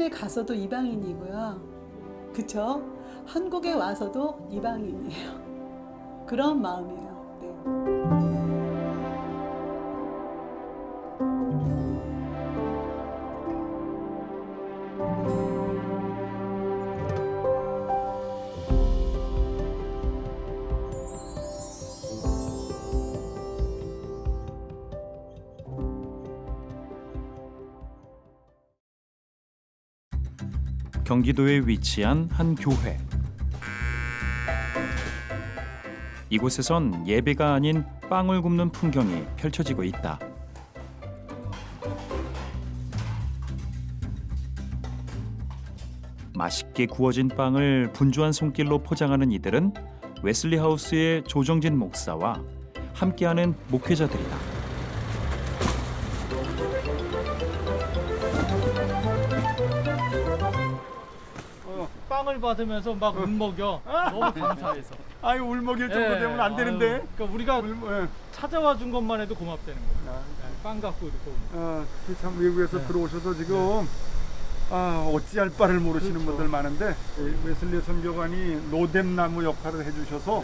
일본에 가서도 이방인이고요. 그쵸? 한국에 와서도 이방인이에요. 그런 마음이에요. 네. 경기도에 위치한 한 교회. 이곳에선 예배가 아닌 빵을 굽는 풍경이 펼쳐지고 있다. 맛있게 구워진 빵을 분주한 손길로 포장하는 이들은 웨슬리 하우스의 조정진 목사와 함께하는 목회자들이다. 빵을 받으면서 막 울먹여. 너무 감사해서. 아유 울먹일 정도 되면 안 되는데. 아유, 그러니까 우리가 찾아와 준 것만 해도 고맙다는 거예요. 빵 갖고 이렇게 오면. 참 외국에서 들어오셔서 지금 어찌할 바를 모르시는 그렇죠. 분들 많은데 웨슬리 선교관이 노뎀나무 역할을 해주셔서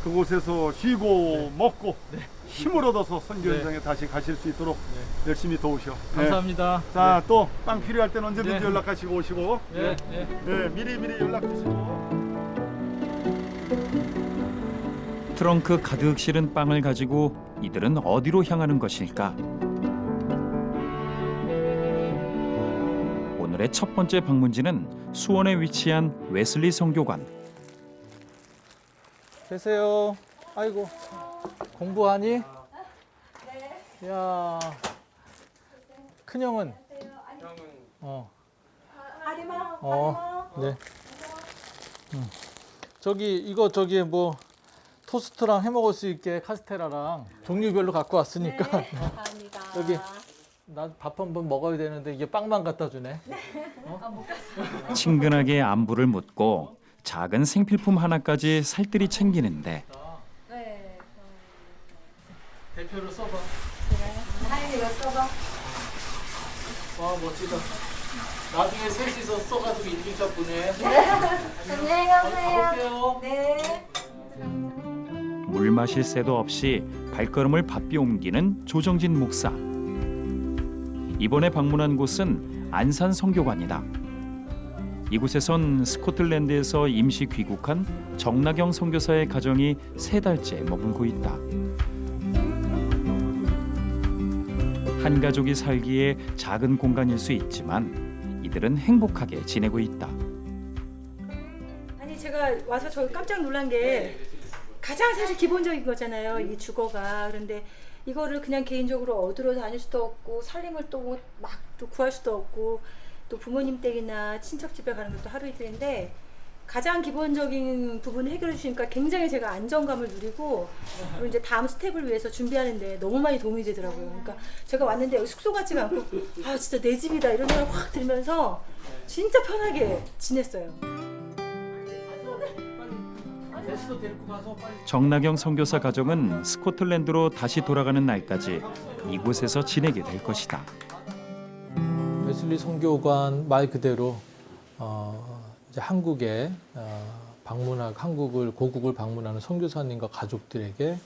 그곳에서 쉬고 먹고 힘을 얻어서 선교 현장에 다시 가실 수 있도록 열심히 도우셔. 감사합니다. 자, 또 빵 필요할 때는 언제든지 네. 연락하시고 오시고. 네. 미리 연락 주시고. 트렁크 가득 실은 빵을 가지고 이들은 어디로 향하는 것일까? 오늘의 첫 번째 방문지는 수원에 위치한 웨슬리 성교관. 계세요. 아이고 공부하니? 네. 야 큰형은? 네. 저기 뭐 토스트랑 해 먹을 수 있게 카스테라랑 종류별로 갖고 왔으니까. 네, 감사합니다. 여기 나 밥 한 번 먹어야 되는데 이게 빵만 갖다 주네. 친근하게 안부를 묻고 작은 생필품 하나까지 살뜰히 챙기는데 네. 대표로 써봐. 하인이 이거 써봐. 와 멋지다. 나중에 셋이서 써가지고 인증샷 보내. 안녕히 가세요. 가볼게요. 네. 물 마실 새도 없이 발걸음을 바삐 옮기는 조정진 목사. 이번에 방문한 곳은 안산 성교관이다. 이곳에선 스코틀랜드에서 임시 귀국한 정나경 선교사의 가정이 3달째 머물고 있다. 한 가족이 살기에 작은 공간일 수 있지만 이들은 행복하게 지내고 있다. 아니 제가 와서 저 깜짝 놀란 게 가장 사실 기본적인 거잖아요. 이 주거가. 그런데 이거를 그냥 개인적으로 얻으러 다닐 수도 없고 살림을 또 막 또 구할 수도 없고 또 부모님 댁이나 친척 집에 가는 것도 하루 이틀인데 가장 기본적인 부분을 해결해 주시니까 굉장히 제가 안정감을 누리고 그리고 이제 다음 스텝을 위해서 준비하는데 너무 많이 도움이 되더라고요. 그러니까 제가 왔는데 여기 숙소 같지가 않고 진짜 내 집이다 이런 생각 확 들면서 진짜 편하게 지냈어요. 셋이서 데리고 가서 빨리. 정나경 선교사 가정은 스코틀랜드로 다시 돌아가는 날까지 이곳에서 지내게 될 것이다. 웨슬리 선교관 말 그대로 이제 한국에 고국을 방문하는 선교사님과 가족들에게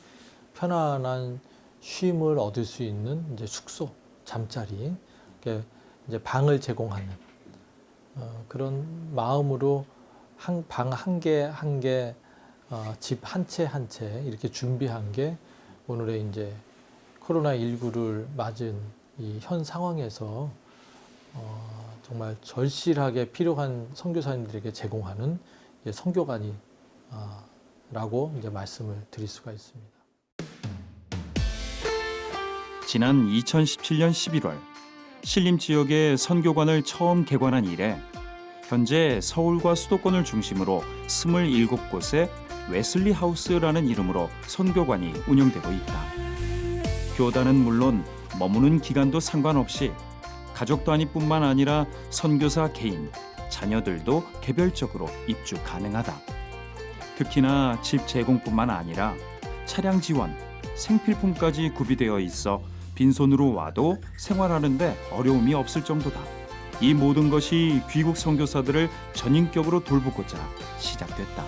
편안한 쉼을 얻을 수 있는 이제 숙소, 잠자리, 이제 방을 제공하는 그런 마음으로 방 한 개 한 개, 집 한 채 한 채 이렇게 준비한 게 오늘의 이제 코로나19를 맞은 이 현 상황에서 정말 절실하게 필요한 선교사님들에게 제공하는 선교관이라고 이제 말씀을 드릴 수가 있습니다. 지난 2017년 11월 신림 지역에 선교관을 처음 개관한 이래 현재 서울과 수도권을 중심으로 27곳에 웨슬리 하우스라는 이름으로 선교관이 운영되고 있다. 교단은 물론 머무는 기간도 상관없이 가족 단위뿐만 아니라 선교사 개인, 자녀들도 개별적으로 입주 가능하다. 특히나 집 제공뿐만 아니라 차량 지원, 생필품까지 구비되어 있어 빈손으로 와도 생활하는 데 어려움이 없을 정도다. 이 모든 것이 귀국 선교사들을 전인격으로 돌보고자 시작됐다.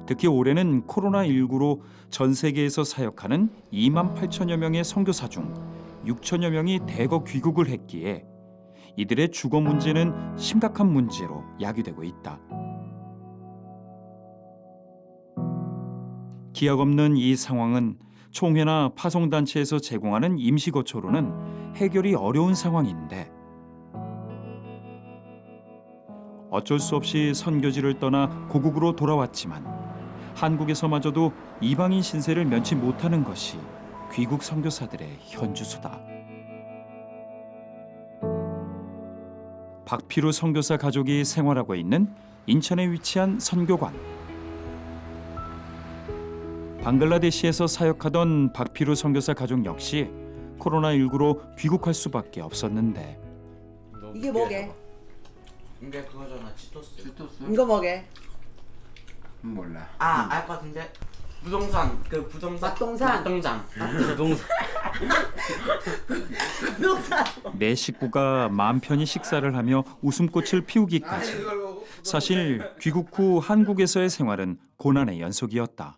특히 올해는 코로나19로 전 세계에서 사역하는 2만 8천여 명의 선교사 중 6천여 명이 대거 귀국을 했기에 이들의 주거 문제는 심각한 문제로 야기되고 있다. 기약 없는 이 상황은 총회나 파송단체에서 제공하는 임시거처로는 해결이 어려운 상황인데 어쩔 수 없이 선교지를 떠나 고국으로 돌아왔지만 한국에서마저도 이방인 신세를 면치 못하는 것이 귀국 선교사들의 현주소다. 박피루 선교사 가족이 생활하고 있는 인천에 위치한 선교관. 방글라데시에서 사역하던 박피루 선교사 가족 역시 코로나19로 귀국할 수밖에 없었는데 이게 뭐게? 이게 그거잖아, 치토스. 이거 뭐게? 몰라. 아, 알 것 같은데. 부동산, 그 부동산. 맛동산? 부동산. 부동산. 부동산. 내 식구가 마음 편히 식사를 하며 웃음꽃을 피우기까지. 사실 귀국 후 한국에서의 생활은 고난의 연속이었다.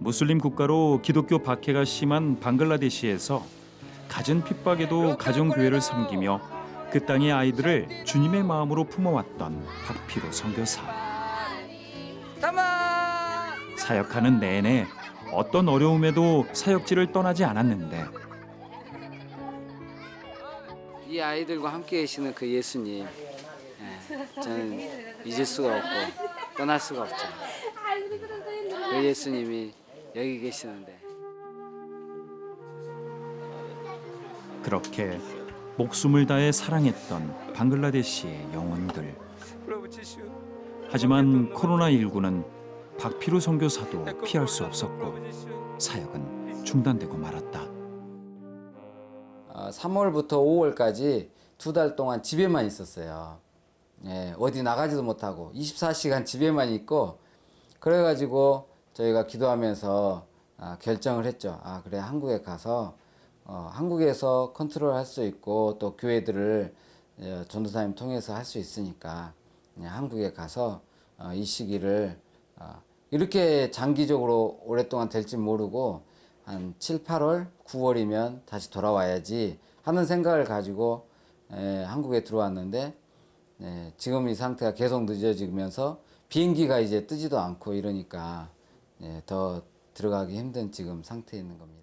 무슬림 국가로 기독교 박해가 심한 방글라데시에서 갖은 핍박에도 가정교회를 섬기며 그 땅의 아이들을 주님의 마음으로 품어왔던 박피루 선교사. 사역하는 내내 어떤 어려움에도 사역지를 떠나지 않았는데 이 아이들과 함께 계시는 그 예수님, 저는 잊을 수가 없고 떠날 수가 없죠. 그 예수님이 여기 계시는데. 그렇게 목숨을 다해 사랑했던 방글라데시의 영혼들. 하지만 코로나19는 박피루 선교사도 피할 수 없었고 사역은 중단되고 말았다. 3월부터 5월까지 2달 동안 집에만 있었어요. 어디 나가지도 못하고 24시간 집에만 있고, 그래가지고 저희가 기도하면서 결정을 했죠. 그래, 한국에 가서 한국에서 컨트롤 할 수 있고 또 교회들을 전도사님 통해서 할 수 있으니까 한국에 가서 이 시기를 이렇게 장기적으로 오랫동안 될지 모르고 한 7, 8월, 9월이면 다시 돌아와야지 하는 생각을 가지고 한국에 들어왔는데, 지금 이 상태가 계속 늦어지면서 비행기가 이제 뜨지도 않고 이러니까 더 들어가기 힘든 지금 상태에 있는 겁니다.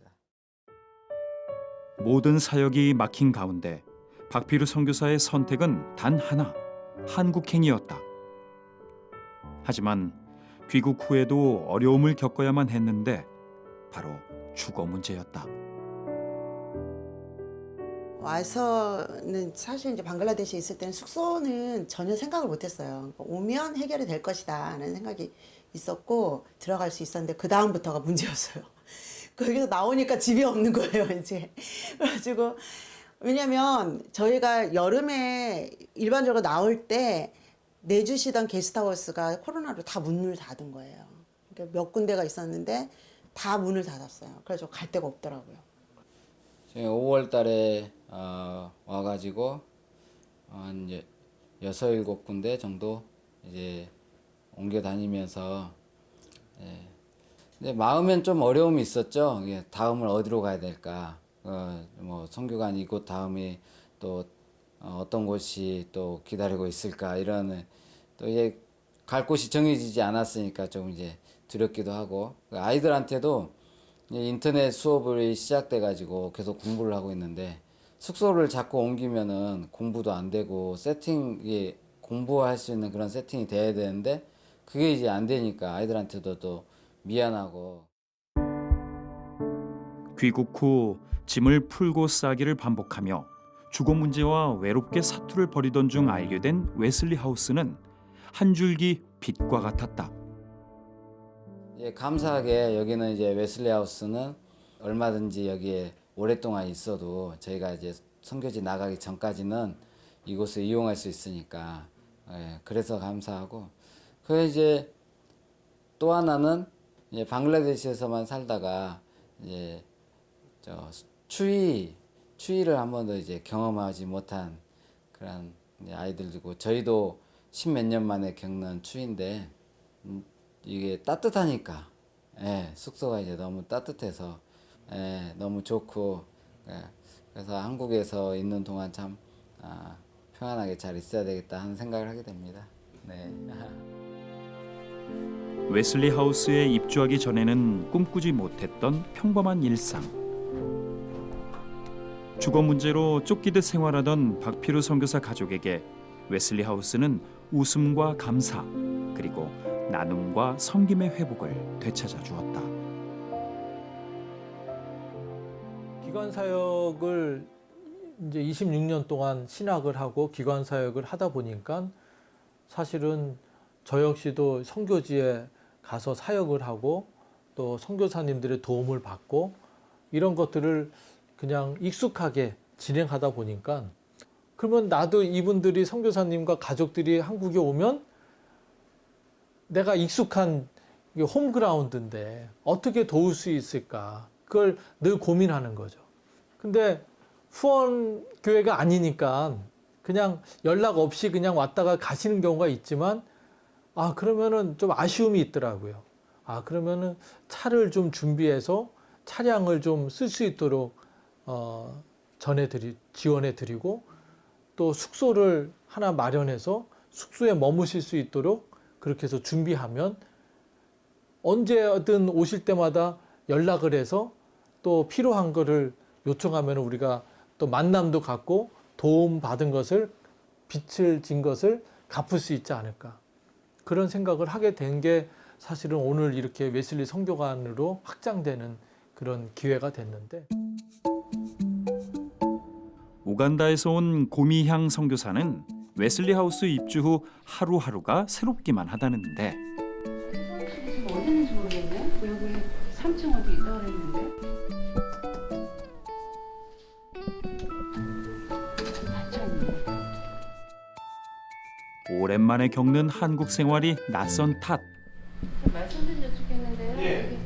모든 사역이 막힌 가운데 박피루 선교사의 선택은 단 하나, 한국행이었다. 하지만 귀국 후에도 어려움을 겪어야만 했는데 바로 주거 문제였다. 와서는 사실 이제 방글라데시에 있을 때는 숙소는 전혀 생각을 못했어요. 오면 해결이 될 것이다라는 생각이 있었고 들어갈 수 있었는데 그 다음부터가 문제였어요. 거기서 나오니까 집이 없는 거예요, 이제. 그래가지고 왜냐면 저희가 여름에 일반적으로 나올 때 내주시던 게스트하우스가 코로나로 다 문을 닫은 거예요. 그러니까 몇 군데가 있었는데 다 문을 닫았어요. 그래서 갈 데가 없더라고요. 5월 달에 와가지고 한 6, 7군데 정도 이제 옮겨 다니면서, 근데 마음엔 좀 어려움이 있었죠. 다음을 어디로 가야 될까? 뭐 선교관 이곳 다음에 또 어떤 곳이 또 기다리고 있을까? 이런 또 이제 갈 곳이 정해지지 않았으니까 좀 이제 두렵기도 하고, 아이들한테도 인터넷 수업이 시작돼 가지고 계속 공부를 하고 있는데 숙소를 자꾸 옮기면은 공부도 안 되고 세팅이 공부할 수 있는 그런 세팅이 돼야 되는데 그게 이제 안 되니까 아이들한테도 또 미안하고. 귀국 후 짐을 풀고 싸기를 반복하며 주거 문제와 외롭게 사투를 벌이던 중 알게된 웨슬리 하우스는 한 줄기 빛과 같았다. 감사하게 여기는 이제 웨슬리 하우스는 얼마든지 여기에 오랫동안 있어도 저희가 이제 선교지 나가기 전까지는 이곳을 이용할 수 있으니까, 그래서 감사하고, 그 이제 또 하나는 이제 방글라데시에서만 살다가 이제 추위를 한 번도 이제 경험하지 못한 그런 이제 아이들이고, 저희도 10몇 년 만에 겪는 추위인데 이게 따뜻하니까, 예, 숙소가 이제 너무 따뜻해서, 예, 너무 좋고, 예, 그래서 한국에서 있는 동안 참 평안하게 잘 있어야 되겠다 하는 생각을 하게 됩니다. 네. 웨슬리 하우스에 입주하기 전에는 꿈꾸지 못했던 평범한 일상. 주거 문제로 쫓기듯 생활하던 박피루 선교사 가족에게 웨슬리 하우스는 웃음과 감사, 그리고 나눔과 섬김의 회복을 되찾아 주었다. 기관 사역을 이제 26년 동안 신학을 하고 기관 사역을 하다 보니까 사실은 저 역시도 선교지에 가서 사역을 하고 또 선교사님들의 도움을 받고 이런 것들을 그냥 익숙하게 진행하다 보니까, 그러면 나도 이분들이 선교사님과 가족들이 한국에 오면 내가 익숙한 홈그라운드인데 어떻게 도울 수 있을까, 그걸 늘 고민하는 거죠. 근데 후원교회가 아니니까 그냥 연락 없이 그냥 왔다가 가시는 경우가 있지만, 그러면은 좀 아쉬움이 있더라고요. 그러면은 차를 좀 준비해서 차량을 좀 쓸 수 있도록 지원해 드리고, 또 숙소를 하나 마련해서 숙소에 머무실 수 있도록 그렇게 해서 준비하면 언제든 오실 때마다 연락을 해서 또 필요한 거를 요청하면 우리가 또 만남도 갖고 도움 받은 것을, 빚을 진 것을 갚을 수 있지 않을까, 그런 생각을 하게 된 게 사실은 오늘 이렇게 웨슬리 선교관으로 확장되는 그런 기회가 됐는데, 우간다에서 온 고미향 선교사는 웨슬리 하우스 입주 후 하루하루가 새롭기만 하다는데, 지금 어디 있는지 모르겠네. 여기 3층 어디 있다 그랬는데. 오랜만에 겪는 한국 생활이 낯선 탓. 말씀 좀 여쭙겠는데요. 예.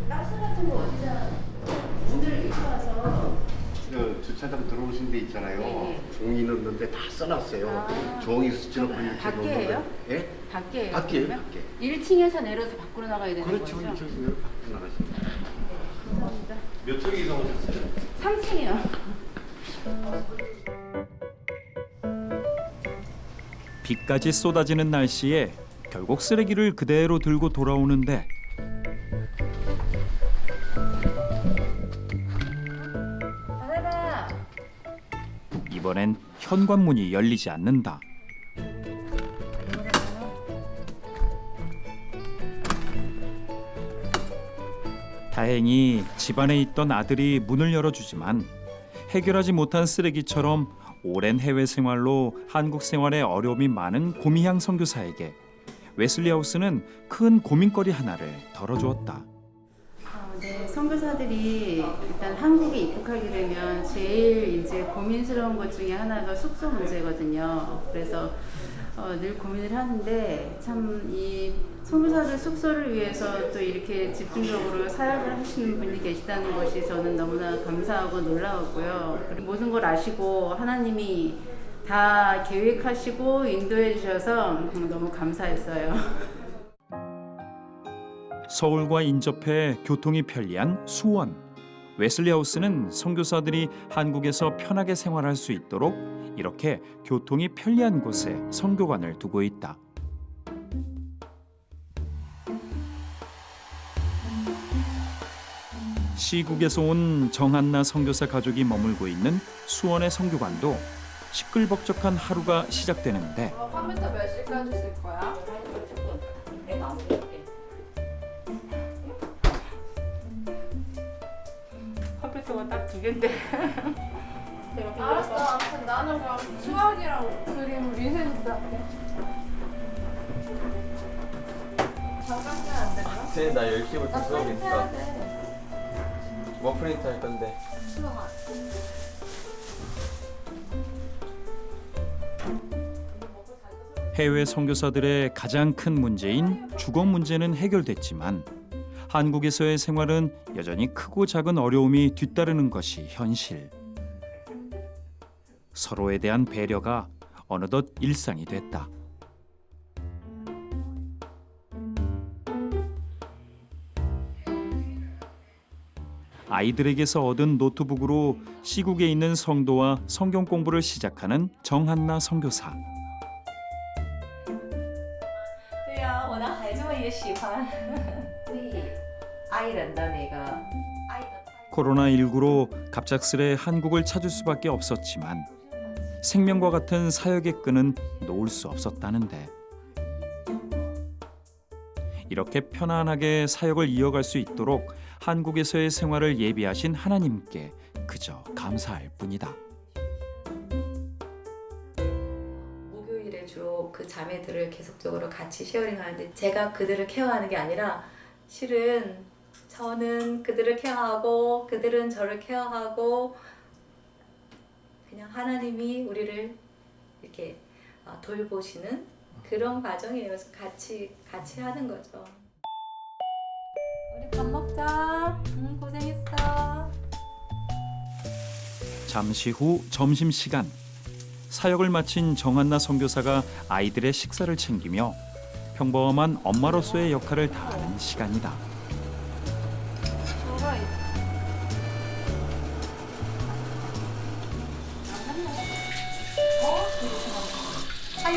가스 같은 거 어디다 문을 이렇게 와서 그 주차장 들어오신 데 있잖아요. 종이 넣는데 다 써놨어요. 종이 수치놓고 이렇게 밖에예요? 예? 밖에예요? 밖이에요. 그러면? 밖에. 1층에서 내려서 밖으로 나가야 되는 그렇죠. 거죠? 그렇죠. 밖으로 나가시면. 감사합니다. 몇 층에 이사 오셨어요? 3층이요. 비까지 쏟아지는 날씨에 결국 쓰레기를 그대로 들고 돌아오는데, 바다다. 이번엔 현관문이 열리지 않는다. 다행히 집안에 있던 아들이 문을 열어주지만 해결하지 못한 쓰레기처럼 오랜 해외 생활로 한국 생활에 어려움이 많은 고미향 선교사에게 웨슬리 하우스는 큰 고민거리 하나를 덜어주었다. 네, 선교사들이 일단 한국에 입국하게 되면 제일 이제 고민스러운 것 중에 하나가 숙소 문제거든요. 그래서 늘 고민을 하는데, 참 이 선교사들 숙소를 위해서 또 이렇게 집중적으로 사역을 하시는 분이 계시다는 것이 저는 너무나 감사하고 놀라웠고요. 그리고 모든 걸 아시고 하나님이 다 계획하시고 인도해 주셔서 너무 감사했어요. 서울과 인접해 교통이 편리한 수원. 웨슬리 하우스는 선교사들이 한국에서 편하게 생활할 수 있도록 이렇게 교통이 편리한 곳에 선교관을 두고 있다. 시국에서 온 정한나 선교사 가족이 머물고 있는 수원의 선교관도 시끌벅적한 하루가 시작되는데, 컴퓨터 몇 시까지 쓸 거야? 내가 안 볼게. 컴퓨터가 딱 2개인데. 알았어. 아무튼 나는 그럼 수학이랑 그림 리셋부터 할게. 잠깐 빼면 안 될까? 쟤 나 10시부터 수업 빨리 있어. 빼야 돼. 뭐 프린트 할 건데. 수영아. 해외 선교사들의 가장 큰 문제인 주거 문제는 해결됐지만 한국에서의 생활은 여전히 크고 작은 어려움이 뒤따르는 것이 현실. 서로에 대한 배려가 어느덧 일상이 됐다. 아이들에게서 얻은 노트북으로 시국에 있는 성도와 성경 공부를 시작하는 정한나 선교사. 对呀，我的孩子们也喜欢。对，爱人的那个爱的。 코로나19로 갑작스레 한국을 찾을 수밖에 없었지만 생명과 같은 사역의 끈은 놓을 수 없었다는데 이렇게 편안하게 사역을 이어갈 수 있도록 한국에서의 생활을 예비하신 하나님께 그저 감사할 뿐이다. 목요일에 주로 그 자매들을 계속적으로 같이 쉐어링하는데 제가 그들을 케어하는 게 아니라 실은 저는 그들을 케어하고 그들은 저를 케어하고 그냥 하나님이 우리를 이렇게 돌보시는 그런 과정이에요. 그래서 같이 하는 거죠. 우리 밥 먹자. 고생했어. 잠시 후 점심시간. 사역을 마친 정한나 선교사가 아이들의 식사를 챙기며 평범한 엄마로서의 역할을 다하는 시간이다.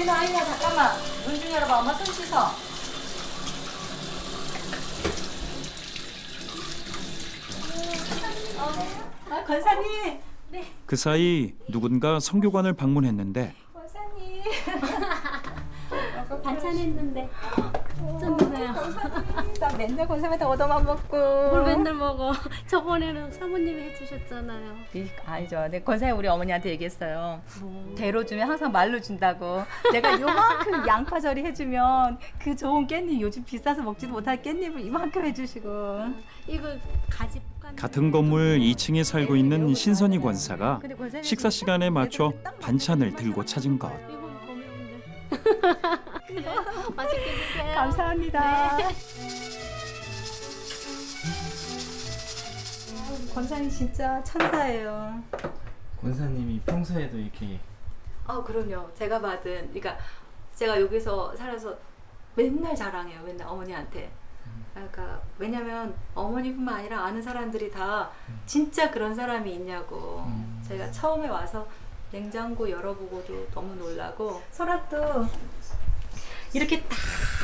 아유나 잠깐만. 문 좀 열어봐. 엄마 손 씻어. 권사님. 네. 그 사이 누군가 성교관을 방문했는데 권사님. 반찬했는데 좀 드세요. 나 맨날 권사님한테 얻어만 먹고. 뭘 맨날 먹어. 저번에는 사모님이 해주셨잖아요. 아니죠. 네, 권사님 우리 어머니한테 얘기했어요. 대로 주면 항상 말로 준다고. 내가 요만큼 양파절이 해주면 그 좋은 깻잎 요즘 비싸서 먹지도 못할 깻잎을 이만큼 해주시고. 이거 가지 볶아. 같은 건물 2층에 살고 있는 신선희 권사가 식사 시간에 맞춰 반찬을 들고 찾은 것. 이건 더 매운데. 맛있게 드세요. 감사합니다. 네. 권사님 진짜 천사예요. 권사님이 평소에도 이렇게 그럼요. 제가 받은, 그러니까 제가 여기서 살아서 맨날 자랑해요. 맨날 어머니한테. 그러니까 왜냐면 어머니뿐만 아니라 아는 사람들이 다 진짜 그런 사람이 있냐고. 제가 처음에 와서 냉장고 열어보고도 너무 놀라고 서랍도 이렇게 다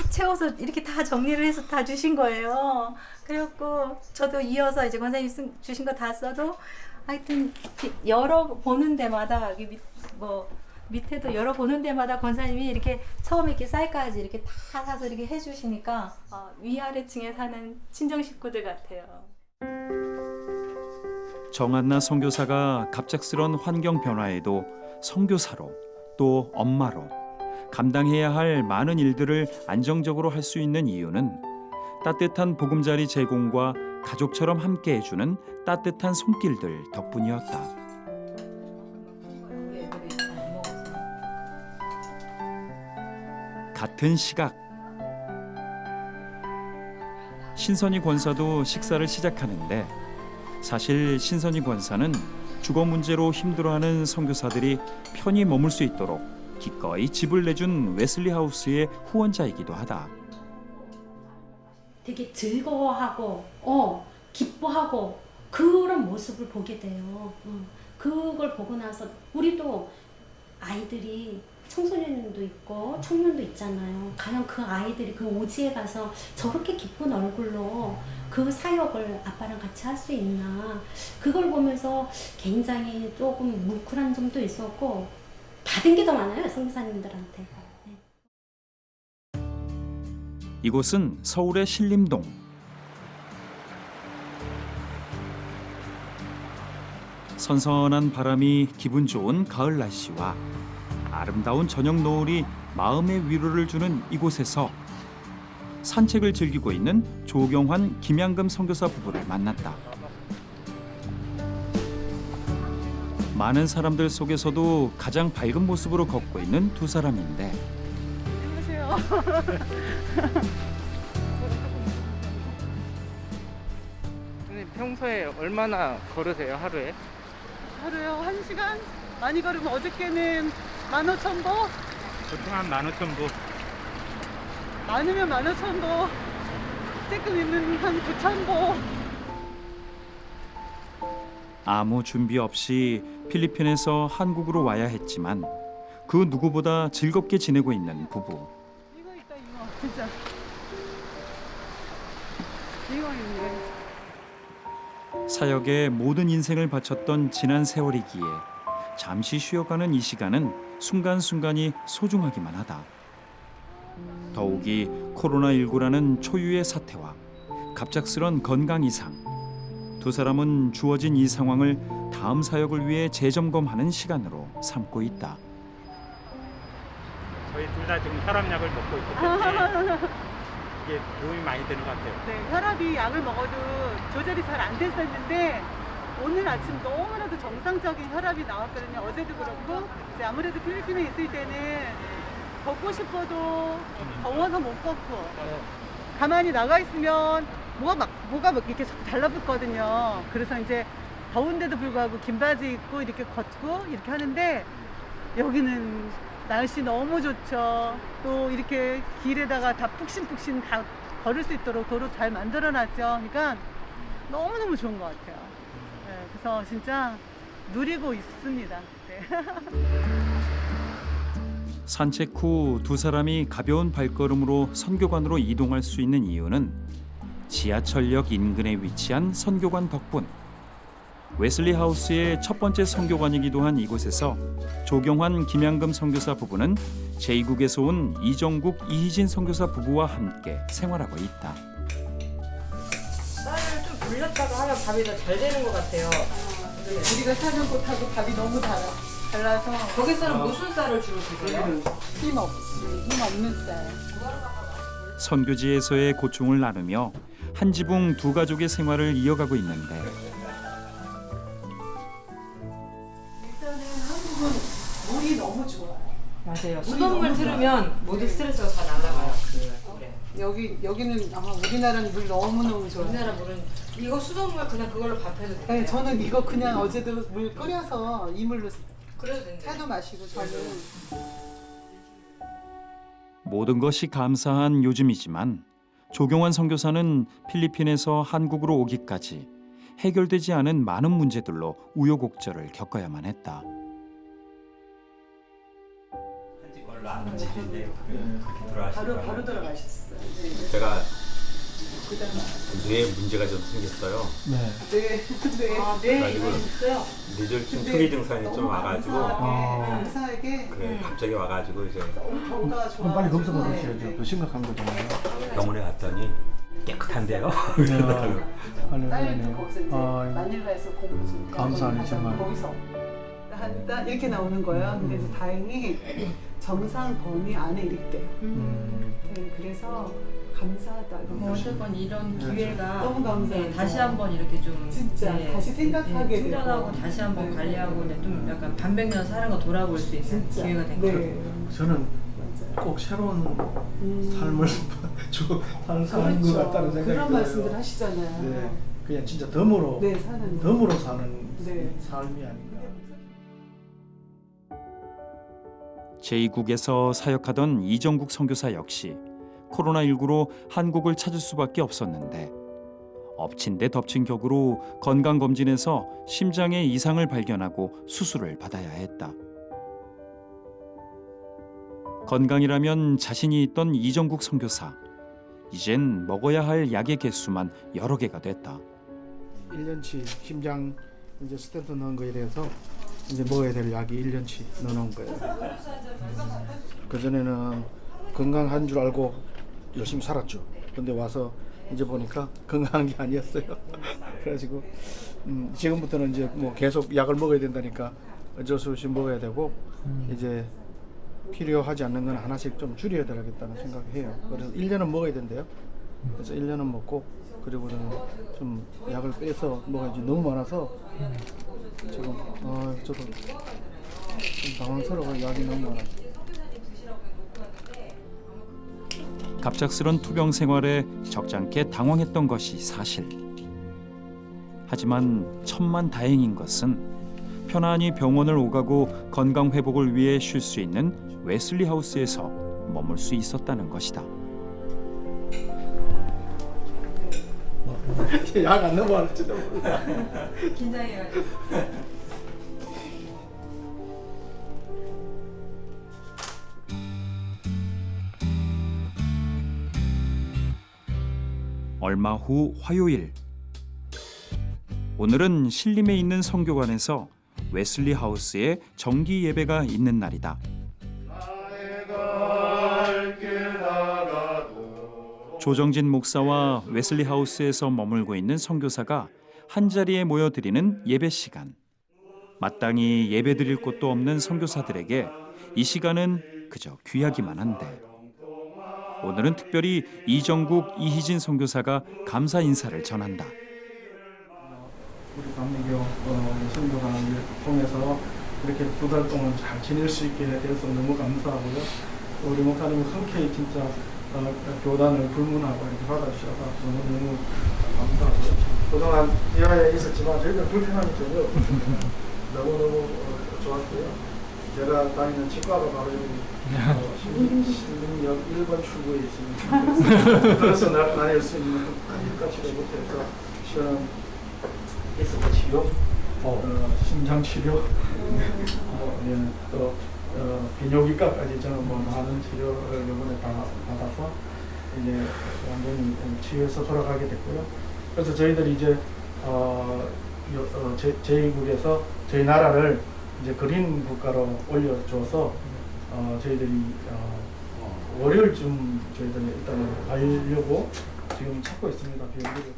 채워서 이렇게 다 정리를 해서 다 주신 거예요. 그래갖고 저도 이어서 이제 권사님 주신 거 다 써도 하여튼 열어보는 데마다 여기 밑에도 열어보는 데마다 권사님이 이렇게 처음에 이렇게 쌀까지 이렇게 다 사서 이렇게 해주시니까 위아래층에 사는 친정 식구들 같아요. 정한나 선교사가 갑작스런 환경 변화에도 선교사로 또 엄마로 감당해야 할 많은 일들을 안정적으로 할 수 있는 이유는 따뜻한 보금자리 제공과 가족처럼 함께 해주는 따뜻한 손길들 덕분이었다. 같은 시각 신선희 권사도 식사를 시작하는데 사실 신선희 권사는 주거 문제로 힘들어하는 선교사들이 편히 머물 수 있도록 기꺼이 집을 내준 웨슬리 하우스의 후원자이기도 하다. 되게 즐거워하고 기뻐하고 그런 모습을 보게 돼요. 그걸 보고 나서 우리도 아이들이 청소년도 있고 청년도 있잖아요. 과연 그 아이들이 그 오지에 가서 저렇게 기쁜 얼굴로 그 사역을 아빠랑 같이 할 수 있나, 그걸 보면서 굉장히 조금 뭉클한 점도 있었고 받은 게 더 많아요, 선교사님들한테. 네. 이곳은 서울의 신림동. 선선한 바람이 기분 좋은 가을 날씨와 아름다운 저녁 노을이 마음의 위로를 주는 이곳에서 산책을 즐기고 있는 조경환, 김양금 선교사 부부를 만났다. 많은 사람들 속에서도 가장 밝은 모습으로 걷고 있는 두 사람인데 안녕하세요. 嗯 안녕하세요. 嗯 네. 嗯 평소에 얼마나 걸으세요, 하루에? 하루요? 1시간? 많이 걸으면 어저께는 15,000보? 보통 한 15,000보. 많으면 15,000보. 조금 있는 한 9,000보. 아무 준비 없이 필리핀에서 한국으로 와야 했지만 그 누구보다 즐겁게 지내고 있는 부부. 이거 있다 이거 진짜. 이거 있네. 사역에 모든 인생을 바쳤던 지난 세월이기에 잠시 쉬어가는 이 시간은 순간순간이 소중하기만 하다. 더욱이 코로나19라는 초유의 사태와 갑작스런 건강 이상, 두 사람은 주어진 이 상황을 다음 사역을 위해 재점검하는 시간으로 삼고 있다. 저희 둘 다 지금 혈압약을 먹고 있기 때문에 이게 도움이 많이 되는 것 같아요. 네, 혈압이 약을 먹어도 조절이 잘 안 됐었는데 오늘 아침 너무나도 정상적인 혈압이 나왔거든요. 어제도 그렇고 이제 아무래도 필리핀에 있을 때는 걷고 싶어도 더워서 못 걷고 가만히 나가 있으면 뭐가 막 이렇게 달라붙거든요. 그래서 이제 더운데도 불구하고 긴 바지 입고 이렇게 걷고 이렇게 하는데 여기는 날씨 너무 좋죠. 또 이렇게 길에다가 다 푹신푹신 다 걸을 수 있도록 도로 잘 만들어놨죠. 그러니까 너무너무 좋은 것 같아요. 네, 그래서 진짜 누리고 있습니다. 네. 산책 후 두 사람이 가벼운 발걸음으로 선교관으로 이동할 수 있는 이유는 지하철역 인근에 위치한 선교관 덕분. 웨슬리 하우스의 첫 번째 선교관이기도 한 이곳에서 조경환, 김양금 선교사 부부는 제2국에서 온 이정국, 이희진 선교사 부부와 함께 생활하고 있다. 쌀을 좀 불렸다가 하면 밥이 더 잘 되는 것 같아요. 우리가 사는 곳하고 밥이 너무 달라서. 거기서는 무슨 쌀을 주로 드세요? 힘 없는 쌀. 선교지에서의 고충을 나누며 한 지붕 두 가족의 생활을 이어가고 있는데 일단은 한국은 물이 너무 좋아요. 맞아요. 수돗물 틀으면 모든 스트레스가 다 날아가요. 여기는 우리나라는 물 너무너무 좋아요. 우리나라 물은 이거 수돗물 그냥 그걸로 밥해도 돼요. 네, 저는 이거 그냥 어제도 물 끓여서 이물로 그래도 된대요. 차도 마시고 저는 모든 것이 감사한 요즘이지만 조경환 선교사는 필리핀에서 한국으로 오기까지 해결되지 않은 많은 문제들로 우여곡절을 겪어야만 했다. 얼마 안 되는데 그렇게 돌아가시더라고요. 바로 돌아가셨어요. 제가 뇌에 문제가 좀 생겼어요. 네. 그래가지고 뇌졸중 초기 증상이 좀 와가지고 감사하게 갑자기 와가지고 이제 경과가 좋아. 빨리 검사 받으셔야죠. 더 심각한 거잖아요. 병원에 갔더니 깨끗한데요. 딸도 거기서 이제 마닐라에서 공부 좀 감사하네 정말. 거기서 한다 이렇게 나오는 거예요. 근데 이제 다행히 정상 범위 안에 있대. 네, 그래서 감사하다. 어쨌건 이런 기회가 너무 감사해요. 다시 한번 이렇게 좀 진짜 다시 생각하게 되고 충전하고 다시 한번 관리하고 좀 약간 반백년 사는 거 돌아볼 수 있는 기회가 된 것 같아요. 저는 꼭 새로운 삶을 사는 것 같다는 생각이 그런 들어요. 말씀들 하시잖아요. 네, 그냥 진짜 덤으로 사는 삶이 아닌가. 제2국에서 사역하던 이정국 선교사 역시 코로나19로 한국을 찾을 수밖에 없었는데 엎친 데 덮친 격으로 건강검진에서 심장에 이상을 발견하고 수술을 받아야 했다. 건강이라면 자신이 있던 이정국 선교사. 이젠 먹어야 할 약의 개수만 여러 개가 됐다. 1년치 심장 이제 스텐트 넣은 거에 대해서 이제 먹어야 될 약이 1년치 넣어놓은 거예요. 그전에는 건강한 줄 알고 열심히 살았죠. 근데 와서 이제 보니까 건강한 게 아니었어요. 그래가지고 지금부터는 이제 뭐 계속 약을 먹어야 된다니까 어쩔 수 없이 먹어야 되고 이제 필요하지 않는 건 하나씩 좀 줄여야 되겠다는 생각해요. 그래서 1년은 먹어야 된대요. 그래서 1년은 먹고 그리고는 좀 약을 빼서 먹어야지 너무 많아서 지금 저도 좀 당황스러워. 약이 너무 많아. 갑작스런 투병 생활에 적잖게 당황했던 것이 사실. 하지만 천만다행인 것은 편안히 병원을 오가고 건강 회복을 위해 쉴 수 있는 웨슬리 하우스에서 머물 수 있었다는 것이다. 약 안 넘어갈지도 몰라. 긴장해가지고. 얼마 후 화요일. 오늘은 신림에 있는 성교관에서 웨슬리 하우스에 정기 예배가 있는 날이다. 조정진 목사와 웨슬리 하우스에서 머물고 있는 선교사가 한자리에 모여드리는 예배 시간. 마땅히 예배 드릴 곳도 없는 선교사들에게 이 시간은 그저 귀하기만 한데 오늘은 특별히 이정국, 이희진 선교사가 감사 인사를 전한다. 우리 감리교 선교관을 통해서 이렇게 2달 동안 잘 지낼 수 있게 돼서 너무 감사하고요. 우리 목사님이 흔쾌히 진짜 교단을 불문하고 이렇게 받아주셔서 너무 감사하고요. 그동안 이하에 있었지만 저희들 불편함이 전혀 없었습니다. 너무너무 좋았고요. 제가 다니는 치과가 바로 여기 신림역 1번 출구에 있습니다. 그래서 다닐 수 있는 치료부터 해서 시원한 에스더 치료, 심장 치료, 또 비뇨기과까지 저는 많은 치료를 이번에 다 받아서 이제 완전히 치유해서 돌아가게 됐고요. 그래서 저희들이 이제 제2국에서 저희 나라를 이제 그린 국가로 올려줘서 저희들이 월요일쯤 저희들이 일단은 가려고 지금 찾고 있습니다. 비행기를.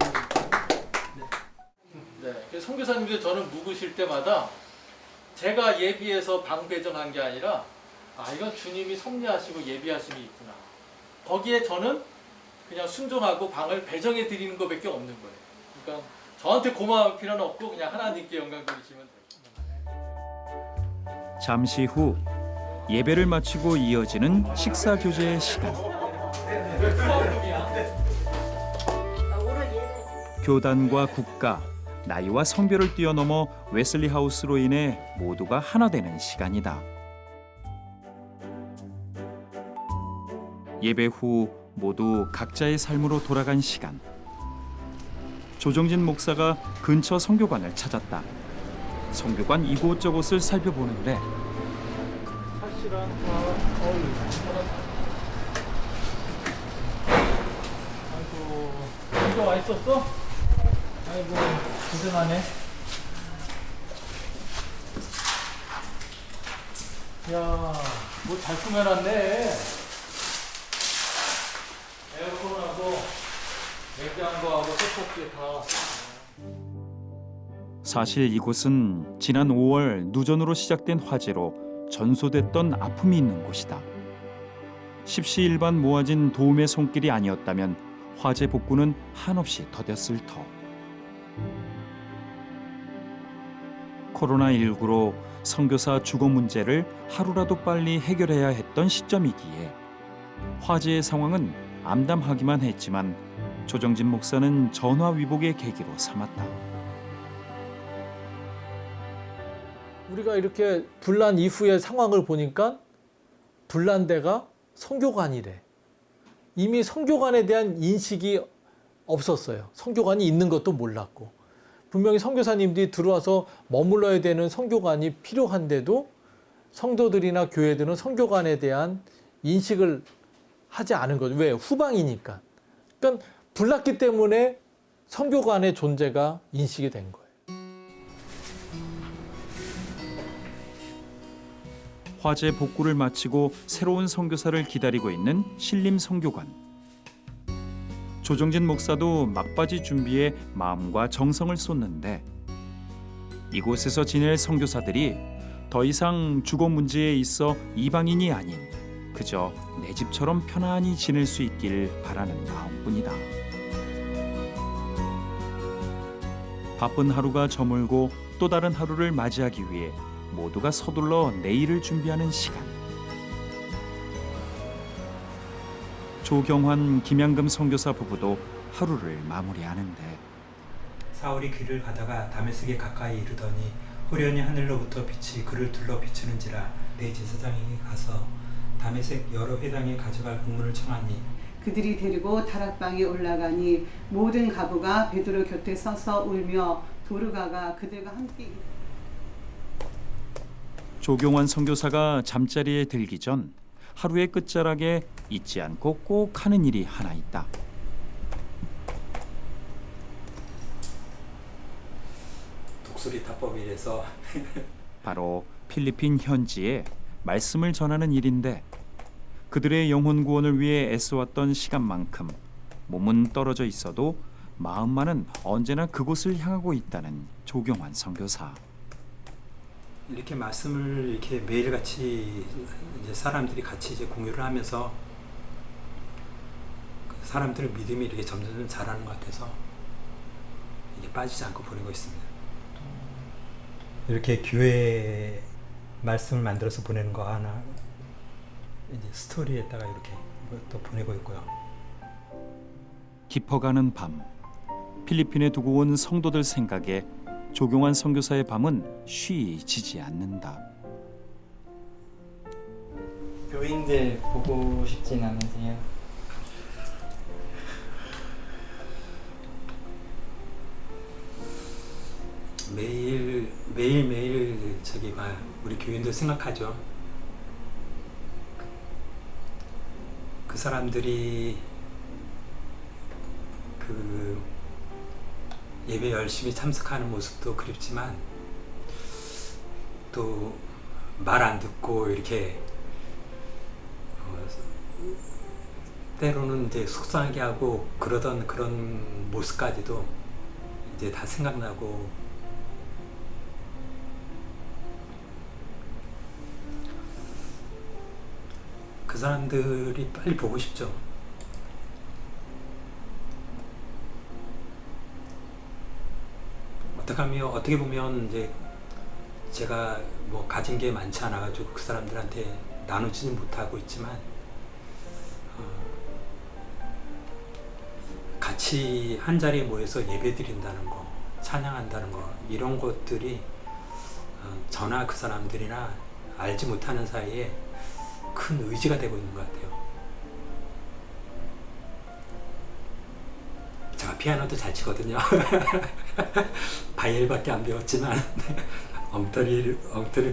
네, 선교사님들 저는 묵으실 때마다 제가 예비해서 방 배정한 게 아니라 이건 주님이 섭리하시고 예비하심이 있구나. 거기에 저는 그냥 순종하고 방을 배정해 드리는 것밖에 없는 거예요. 그러니까 저한테 고마울 필요는 없고 그냥 하나님께 영광 돌리시면 돼요. 잠시 후 예배를 마치고 이어지는 식사 교제의 시간. 교단과 국가, 나이와 성별을 뛰어넘어 웨슬리 하우스로 인해 모두가 하나 되는 시간이다. 예배 후 모두 각자의 삶으로 돌아간 시간. 조정진 목사가 근처 성교관을 찾았다. 성교관 이곳저곳을 살펴보는데 아이고, 이거 와 있었어? 아이고, 고생하네. 야, 뭐 잘 꾸며놨네. 에어컨하고 냉장고하고 세탁기 다. 사실 이곳은 지난 5월 누전으로 시작된 화재로 전소됐던 아픔이 있는 곳이다. 십시일반 모아진 도움의 손길이 아니었다면 화재 복구는 한없이 더뎠을 터. 코로나19로 선교사 주거 문제를 하루라도 빨리 해결해야 했던 시점이기에 화재의 상황은 암담하기만 했지만 조정진 목사는 전화위복의 계기로 삼았다. 우리가 이렇게 분란 이후의 상황을 보니까 분란대가 선교관이래. 이미 선교관에 대한 인식이 없었어요. 선교관이 있는 것도 몰랐고. 분명히 선교사님들이 들어와서 머물러야 되는 선교관이 필요한데도 성도들이나 교회들은 선교관에 대한 인식을 하지 않은 거죠. 왜? 후방이니까. 그러니까 불났기 때문에 선교관의 존재가 인식이 된 거예요. 화재 복구를 마치고 새로운 선교사를 기다리고 있는 신림 선교관. 조정진 목사도 막바지 준비에 마음과 정성을 쏟는데 이곳에서 지낼 선교사들이 더 이상 주거 문제에 있어 이방인이 아닌 그저 내 집처럼 편안히 지낼 수 있길 바라는 마음뿐이다. 바쁜 하루가 저물고 또 다른 하루를 맞이하기 위해 모두가 서둘러 내일을 준비하는 시간. 조경환, 김양금 선교사 부부도 하루를 마무리하는데 사울이 길을 가다가 다메섹에 가까이 이르더니 호련히 하늘로부터 빛이 그를 둘러 비추는지라 대제사장에게 가서 다메섹 여러 회당에 가져갈 공문을 청하니 그들이 데리고 다락방에 올라가니 모든 가부가 베드로 곁에 서서 울며 도르가가 그들과 함께 조경환 선교사가 잠자리에 들기 전 하루의 끝자락에 잊지 않고 꼭 하는 일이 하나 있다. 독수리 타법이라서 바로 필리핀 현지에 말씀을 전하는 일인데 그들의 영혼 구원을 위해 애써왔던 시간만큼 몸은 떨어져 있어도 마음만은 언제나 그곳을 향하고 있다는 조경환 선교사. 이렇게 말씀을 이렇게 매일같이 이제 사람들이 같이 이제 공유를 하면서 사람들 믿음이 이렇게 점점 자라는 것 같아서 이게 빠지지 않고 보내고 있습니다. 이렇게 교회 말씀을 만들어서 보내는 거 하나 이제 스토리에다가 이렇게 또 보내고 있고요. 깊어가는 밤, 필리핀에 두고 온 성도들 생각에 조경환 선교사의 밤은 쉬지지 않는다. 교인들 보고 싶진 않으세요? 매일 저기 우리 교인들 생각하죠. 그 사람들이 그 예배 열심히 참석하는 모습도 그립지만 또 말 안 듣고 이렇게 때로는 이제 속상하게 하고 그러던 그런 모습까지도 이제 다 생각나고 그 사람들이 빨리 보고 싶죠. 어떻게 보면 이제 제가 뭐 가진 게 많지 않아 가지고 그 사람들한테 나누지는 못하고 있지만 같이 한 자리에 모여서 예배 드린다는 거, 찬양한다는 거 이런 것들이 저나 그 사람들이나 알지 못하는 사이에 큰 의지가 되고 있는 것 같아요. 제가 피아노도 잘 치거든요. 바이엘밖에 안 배웠지만 엉터리를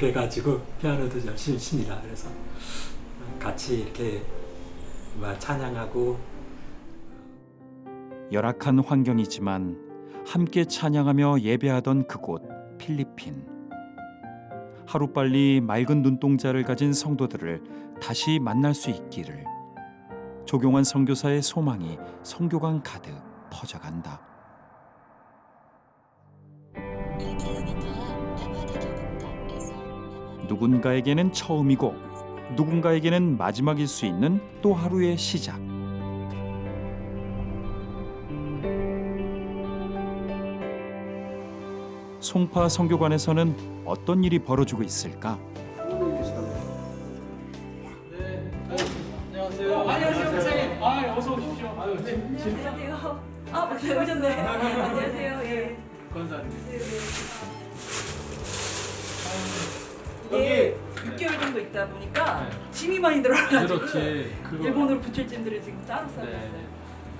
해가지고 피아노도 열심히 칩니다. 그래서 같이 이렇게 찬양하고 열악한 환경이지만 함께 찬양하며 예배하던 그곳 필리핀. 하루빨리 맑은 눈동자를 가진 성도들을 다시 만날 수 있기를 조경환 선교사의 소망이 선교관 가득 퍼져간다. 누군가에게는 처음이고 누군가에게는 마지막일 수 있는 또 하루의 시작. 송파 선교관에서는 어떤 일이 벌어지고 있을까? 안녕하세요. 안녕하세요, 목사님. 어서 오십시오. 안녕하세요. 네, 오셨네. 안녕하세요. 예. 권사님. 이게 6개월 정도 있다 보니까 짐이 많이 늘어나가지고 그렇지. 일본으로 붙일 짐들을 지금 따로 싸고 있어요.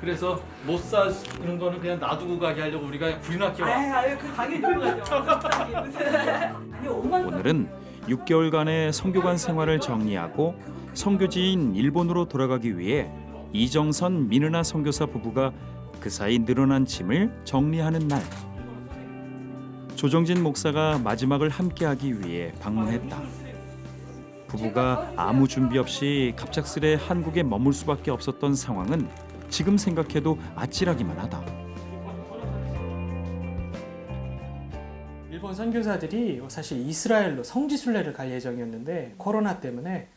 그래서 못 사는 거는 그냥 놔두고 가게 하려고 우리가 불이나 끼워. 아유, 그 당연히 들고 가죠. 아니, 오늘은 6개월간의 선교관 생활을 정리하고 선교지인 일본으로 돌아가기 위해 이정선 민은아 선교사 부부가 그 사이 늘어난 짐을 정리하는 날. 조정진 목사가 마지막을 함께하기 위해 방문했다. 부부가 아무 준비 없이 갑작스레 한국에 머물 수밖에 없었던 상황은 지금 생각해도 아찔하기만 하다. 일본 선교사들이 사실 이스라엘로 성지순례를 갈 예정이었는데 코로나 때문에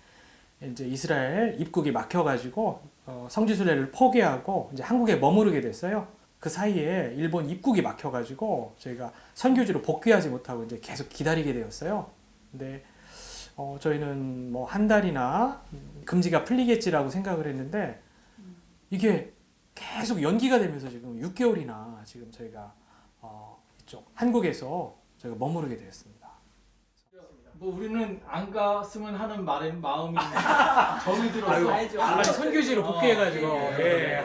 이제 이스라엘 입국이 막혀가지고 성지순례를 포기하고 이제 한국에 머무르게 됐어요. 그 사이에 일본 입국이 막혀가지고 저희가 선교지로 복귀하지 못하고 이제 계속 기다리게 되었어요. 근데 저희는 뭐 한 달이나 금지가 풀리겠지라고 생각을 했는데 이게 계속 연기가 되면서 지금 6개월이나 지금 저희가 이쪽 한국에서 저희가 머무르게 되었습니다. 뭐 우리는 안 갔으면 하는 마음이 정이 들어서 아니, 선교지로 복귀해가지고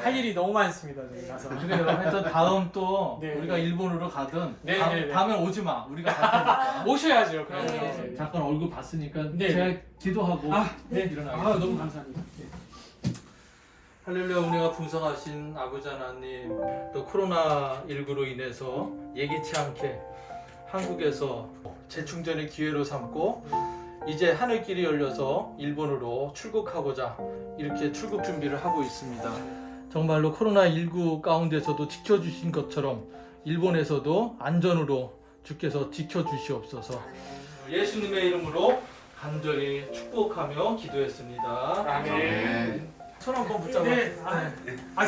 할 일이 너무 많습니다. 저희 가서. 그래요. 하여튼 다음 또 네. 우리가 일본으로 가든 네. 다음에 오지 마. 우리가 갈 테니까. 오셔야죠. 그럼. 네. 잠깐 얼굴 봤으니까 네. 제가 기도하고 일어나겠습니다. 너무 감사합니다. 할렐루야, 은혜가 풍성하신 아버지 하나님, 또 코로나19로 인해서 예기치 않게 한국에서 재충전의 기회로 삼고 이제 하늘길이 열려서 일본으로 출국하고자 이렇게 출국 준비를 하고 있습니다. 정말로 코로나19 가운데서도 지켜주신 것처럼 일본에서도 안전으로 주께서 지켜주시옵소서. 예수님의 이름으로 간절히 축복하며 기도했습니다. 아멘. 손 한번 붙잡아.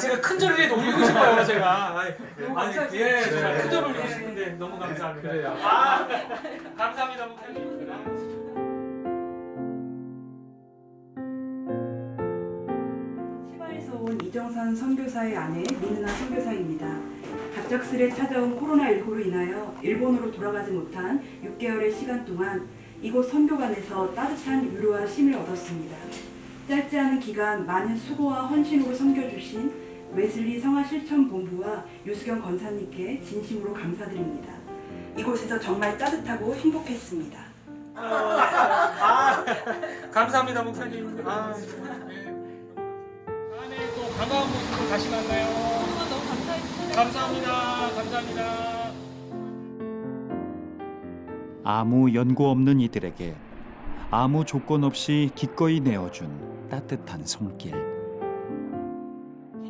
제가 큰 절을 해도 올리고 싶어요, 제가. 너무 감사해요. 정말 큰 절을 올리고 싶은데 너무 감사합니다. 그래요. 감사합니다, 목사님. 치바에서 온 이정선 선교사의 아내 민은아 선교사입니다. 갑작스레 찾아온 코로나19로 인하여 일본으로 돌아가지 못한 6개월의 시간 동안 이곳 선교관에서 따뜻한 위로와 힘을 얻었습니다. 짧지 않은 기간 많은 수고와 헌신으로 섬겨주신 웨슬리 성화실천본부와 유수경 권사님께 진심으로 감사드립니다. 이곳에서 정말 따뜻하고 행복했습니다. 감사합니다, 목사님. 또 반가운 모습으로 다시 만나요. 너무 감사했어요. 감사합니다. 아무 연고 없는 이들에게 아무 조건 없이 기꺼이 내어준 따뜻한 손길.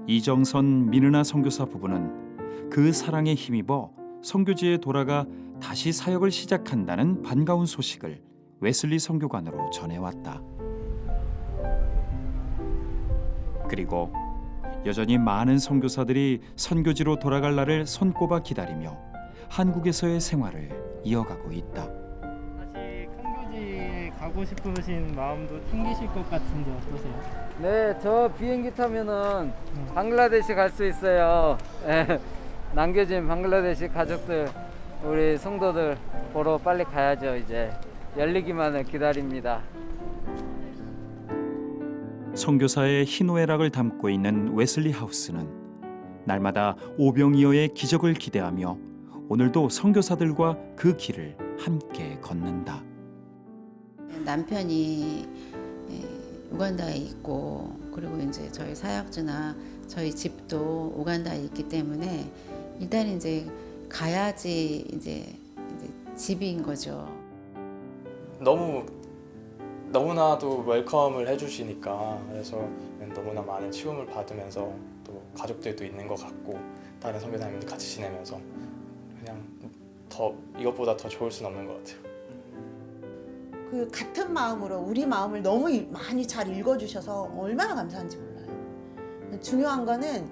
이정선 민은아 선교사 부부는 그 사랑에 힘입어 선교지에 돌아가 다시 사역을 시작한다는 반가운 소식을 웨슬리 선교관으로 전해왔다. 그리고 여전히 많은 선교사들이 선교지로 돌아갈 날을 손꼽아 기다리며 한국에서의 생활을 이어가고 있다. 다시 선교지에 가고 싶으신 마음도 생기실 것 같은데 어떠세요? 네, 저 비행기 타면은 방글라데시 갈 수 있어요. 남겨진 방글라데시 가족들, 우리 성도들 보러 빨리 가야죠. 이제 열리기만을 기다립니다. 선교사의 희노애락을 담고 있는 웨슬리 하우스는 날마다 오병이어의 기적을 기대하며 오늘도 선교사들과 그 길을 함께 걷는다. 남편이 우간다에 있고 그리고 이제 저희 사역주나 저희 집도 우간다에 있기 때문에 일단 이제 가야지 이제 집인 거죠. 너무나도 웰컴을 해주시니까 그래서 너무나 많은 치움을 받으면서 또 가족들도 있는 것 같고 다른 선교사님들 같이 지내면서 그냥 이것보다 더 좋을 수는 없는 것 같아요. 그 같은 마음으로 우리 마음을 너무 많이 잘 읽어주셔서 얼마나 감사한지 몰라요. 중요한 거는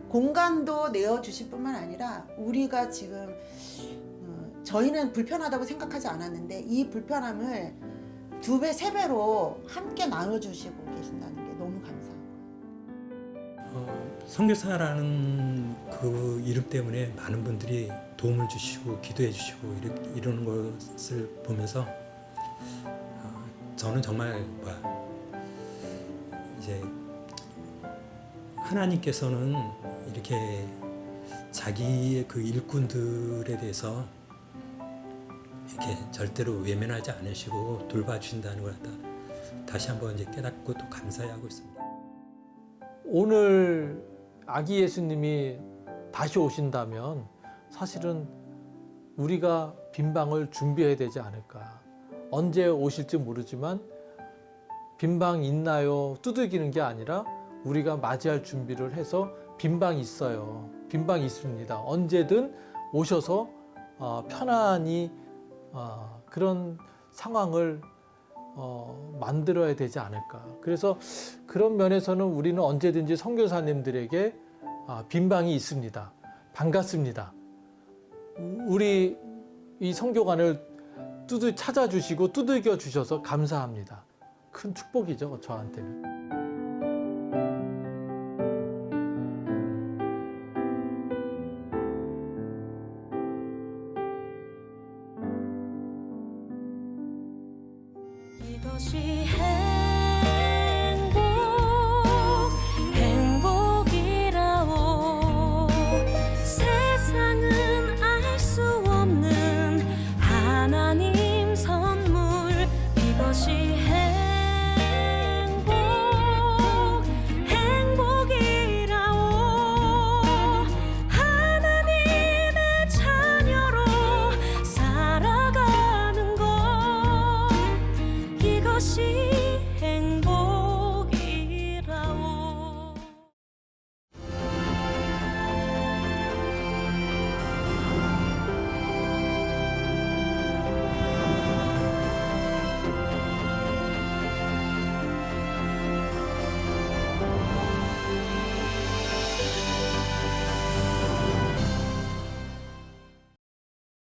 공간도 내어주실 뿐만 아니라 우리가 지금 저희는 불편하다고 생각하지 않았는데 이 불편함을 2배, 3배로 함께 나눠주시고 계신다는 게 너무 감사합니다. 선교사라는 그 이름 때문에 많은 분들이 도움을 주시고 기도해 주시고 이러는 것을 보면서 저는 정말 이제 하나님께서는 이렇게 자기의 그 일꾼들에 대해서 이렇게 절대로 외면하지 않으시고 돌봐주신다는 걸 다시 한번 이제 깨닫고 또 감사해하고 있습니다. 오늘 아기 예수님이 다시 오신다면 사실은 우리가 빈방을 준비해야 되지 않을까. 언제 오실지 모르지만 빈방 있나요? 두들기는 게 아니라 우리가 맞이할 준비를 해서 빈방 있어요. 빈방 있습니다. 언제든 오셔서 편안히 그런 상황을 만들어야 되지 않을까. 그래서 그런 면에서는 우리는 언제든지 선교사님들에게 빈방이 있습니다. 반갑습니다. 우리 이 선교관을 찾아주시고 두들겨 주셔서 감사합니다. 큰 축복이죠, 저한테는.